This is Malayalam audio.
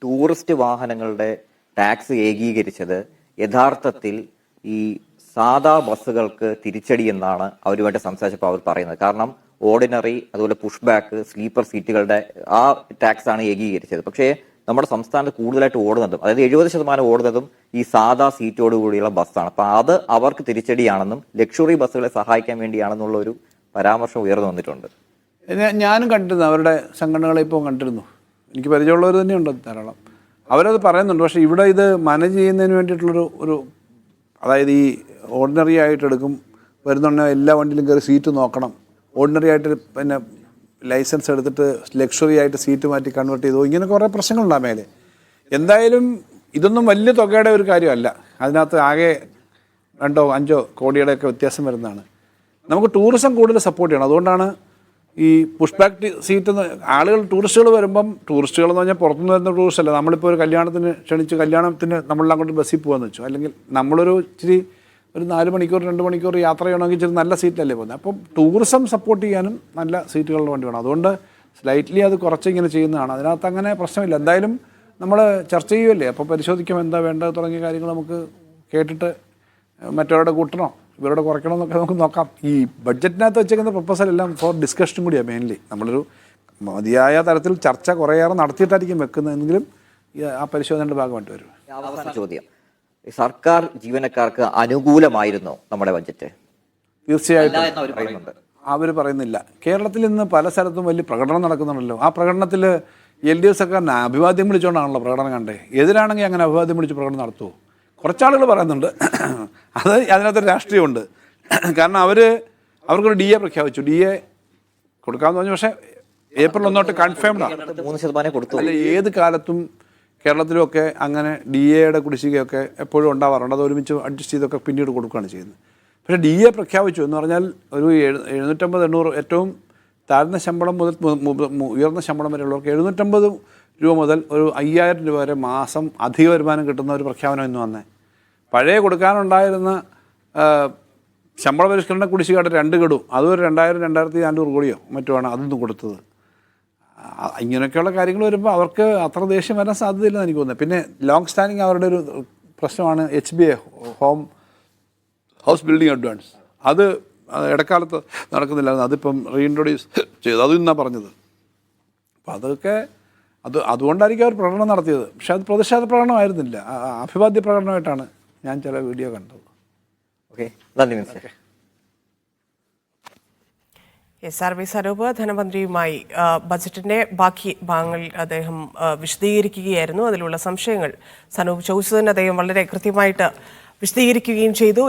ടൂറിസ്റ്റ് വാഹനങ്ങളുടെ ടാക്സ് ഏകീകരിച്ചത് യഥാർത്ഥത്തിൽ ഈ സാധാ ബസ്സുകൾക്ക് തിരിച്ചടി എന്നാണ് അവരുമായിട്ട് സംസാരിച്ചപ്പോൾ അവർ പറയുന്നത്. കാരണം ഓർഡിനറി, അതുപോലെ പുഷ് ബാക്ക്, സ്ലീപ്പർ സീറ്റുകളുടെ ആ ടാക്സ് ആണ് ഏകീകരിച്ചത്. പക്ഷേ നമ്മുടെ സംസ്ഥാനത്ത് കൂടുതലായിട്ട് ഓടുന്നതും, അതായത് 70% ഓടുന്നതും ഈ സാധാ സീറ്റോട് കൂടിയുള്ള ബസ്സാണ്. അപ്പൊ അത് അവർക്ക് തിരിച്ചടിയാണെന്നും ലക്ഷറി ബസ്സുകളെ സഹായിക്കാൻ വേണ്ടിയാണെന്നുള്ള ഒരു പരാമർശം ഉയർന്നു വന്നിട്ടുണ്ട്. ഞാനും കണ്ടിരുന്നു, അവരുടെ സംഘടനകളെ ഇപ്പോൾ കണ്ടിരുന്നു. എനിക്ക് പരിചയമുള്ളവർ തന്നെയുണ്ട് ധാരാളം. അവരത് പറയുന്നുണ്ട്. പക്ഷേ ഇവിടെ ഇത് മാനേജ് ചെയ്യുന്നതിന് വേണ്ടിയിട്ടുള്ളൊരു അതായത് ഈ ഓർഡിനറി ആയിട്ട് എടുക്കും, വരുന്നുണ്ടെങ്കിൽ എല്ലാ വണ്ടിയിലും കയറി സീറ്റ് നോക്കണം, ഓർഡിനറി ആയിട്ട് പിന്നെ ലൈസൻസ് എടുത്തിട്ട് ലക്ഷറി ആയിട്ട് സീറ്റ് മാറ്റി കൺവേർട്ട് ചെയ്തു, ഇങ്ങനെ കുറേ പ്രശ്നങ്ങളുണ്ടാകും മേലെ. എന്തായാലും ഇതൊന്നും വലിയ തുകയുടെ ഒരു കാര്യമല്ല. അതിനകത്ത് ആകെ 2-5 കോടിയുടെയൊക്കെ വ്യത്യാസം വരുന്നതാണ്. നമുക്ക് ടൂറിസം കൂടുതൽ സപ്പോർട്ട് ചെയ്യണം. അതുകൊണ്ടാണ് ഈ പുഷ് ബാക്ക് സീറ്റ് ആളുകൾ ടൂറിസ്റ്റുകൾ വരുമ്പം, ടൂറിസ്റ്റുകൾ എന്ന് പറഞ്ഞാൽ പുറത്തുനിന്ന് വരുന്ന ടൂറിസ്റ്റ് അല്ല. നമ്മളിപ്പോൾ ഒരു കല്യാണത്തിന് ക്ഷണിച്ച് കല്യാണത്തിന് നമ്മളങ്ങോട്ട് ബസ്സിൽ പോകാമെന്ന് വെച്ചു, അല്ലെങ്കിൽ നമ്മളൊരു ഇച്ചിരി ഒരു 4 മണിക്കൂർ 2 മണിക്കൂർ യാത്ര ചെയ്യണമെങ്കിൽ ഇച്ചിരി നല്ല സീറ്റിലല്ലേ പോകുന്നത്. അപ്പം ടൂറിസം സപ്പോർട്ട് ചെയ്യാനും നല്ല സീറ്റുകളുടെ വണ്ടി വേണം. അതുകൊണ്ട് സ്ലൈറ്റ്ലി അത് കുറച്ച് ഇങ്ങനെ ചെയ്യുന്നതാണ്. അതിനകത്ത് അങ്ങനെ പ്രശ്നമില്ല. എന്തായാലും നമ്മൾ ചർച്ച ചെയ്യുമല്ലേ, അപ്പോൾ പരിശോധിക്കും എന്താ വേണ്ടത് തുടങ്ങിയ കാര്യങ്ങൾ നമുക്ക് കേട്ടിട്ട് മറ്റവരുടെ കൂട്ടണോ ഇവരുടെ കുറയ്ക്കണം എന്നൊക്കെ നമുക്ക് നോക്കാം. ഈ ബഡ്ജറ്റിനകത്ത് വെച്ചേക്കുന്ന പ്രൊപ്പോസൽ എല്ലാം ഫോർ ഡിസ്കഷനും കൂടിയാണ് മെയിൻലി. നമ്മളൊരു മതിയായ തരത്തിൽ ചർച്ച കുറേയേറെ നടത്തിയിട്ടായിരിക്കും വെക്കുന്നതെങ്കിലും ആ പരിശോധനയുടെ ഭാഗമായിട്ട് വരും. അവസാന ചോദ്യം, സർക്കാർ ജീവനക്കാർക്ക് അനുകൂലമായിരുന്നോ നമ്മുടെ ബഡ്ജറ്റ്? തീർച്ചയായിട്ടും അവർ പറയുന്നില്ല. കേരളത്തിൽ ഇന്ന് പല സ്ഥലത്തും വലിയ പ്രകടനം നടക്കുന്നുണ്ടല്ലോ. ആ പ്രകടനത്തിൽ LDF സർക്കാരിനെ അഭിവാദ്യം വിളിച്ചുകൊണ്ടാണല്ലോ പ്രകടനം കണ്ടേ. എതിരാണെങ്കിൽ അങ്ങനെ അഭിവാദ്യം വിളിച്ച് പ്രകടനം നടത്തുമോ? കുറച്ചാളുകൾ പറയുന്നുണ്ട്. അത് അതിനകത്തൊരു രാഷ്ട്രീയമുണ്ട്. കാരണം അവർക്കൊരു DA പ്രഖ്യാപിച്ചു. DA കൊടുക്കാമെന്ന് പറഞ്ഞു. പക്ഷേ April 1 തൊട്ട് കൺഫേംഡ് ആണ്. 3% കൊടുത്തു. അല്ല, ഏത് കാലത്തും കേരളത്തിലുമൊക്കെ അങ്ങനെ DAയുടെ കുടിശ്ശികയൊക്കെ എപ്പോഴും ഉണ്ടാവാറുണ്ട്. അത് ഒരുമിച്ച് അഡ്ജസ്റ്റ് ചെയ്തൊക്കെ പിന്നീട് കൊടുക്കുകയാണ് ചെയ്യുന്നത്. പക്ഷേ DA പ്രഖ്യാപിച്ചു എന്ന് പറഞ്ഞാൽ ഒരു 750-800 ഏറ്റവും താഴ്ന്ന ശമ്പളം മുതൽ ഉയർന്ന ശമ്പളം വരെയുള്ളവർക്ക് 750 രൂപ മുതൽ ഒരു 5000 രൂപ വരെ മാസം അധിക വരുമാനം കിട്ടുന്ന ഒരു പ്രഖ്യാപനം ഇന്ന് വന്നേ. പഴയ കൊടുക്കാനുണ്ടായിരുന്ന ശമ്പള പരിഷ്കരണ കുടിശ്ശികയുടെ 2 ഗഡു, അതൊരു 2000-2400 കോടിയോ മറ്റുമാണ് അതൊന്നും കൊടുത്തത്. ഇങ്ങനെയൊക്കെയുള്ള കാര്യങ്ങൾ വരുമ്പോൾ അവർക്ക് അത്ര ദേഷ്യം വരാൻ സാധ്യതയില്ലെന്ന് എനിക്ക് തോന്നുന്നത്. പിന്നെ ലോങ് സ്റ്റാൻഡിങ് അവരുടെ ഒരു പ്രശ്നമാണ് HBA, ഹൗസ് ബിൽഡിംഗ് അഡ്വാൻസ്. അത് ഇടക്കാലത്ത് നടക്കുന്നില്ലായിരുന്നു. അതിപ്പം റീഇൻട്രൊഡ്യൂസ് ചെയ്തു, അതും എന്നാണ് പറഞ്ഞത്. അപ്പം അതൊക്കെ അതുകൊണ്ടായിരിക്കും അവർ പ്രകടനം നടത്തിയത്. പക്ഷെ അത് പ്രതിഷേധ പ്രകടനമായിരുന്നില്ല, അഭിവാദ്യ പ്രകടനമായിട്ടാണ് ഞാൻ ചില വീഡിയോ കണ്ടത്. ഓക്കെ, നന്ദി. SRB സ്വരൂപ് ധനമന്ത്രിയുമായി ബജറ്റിന്റെ ബാക്കി ഭാഗങ്ങളിൽ അദ്ദേഹം വിശദീകരിക്കുകയായിരുന്നു. അതിലുള്ള സംശയങ്ങൾ സനൂപ് ചോദിച്ചതിന് അദ്ദേഹം വളരെ കൃത്യമായിട്ട് വിശദീകരിക്കുകയും ചെയ്തു.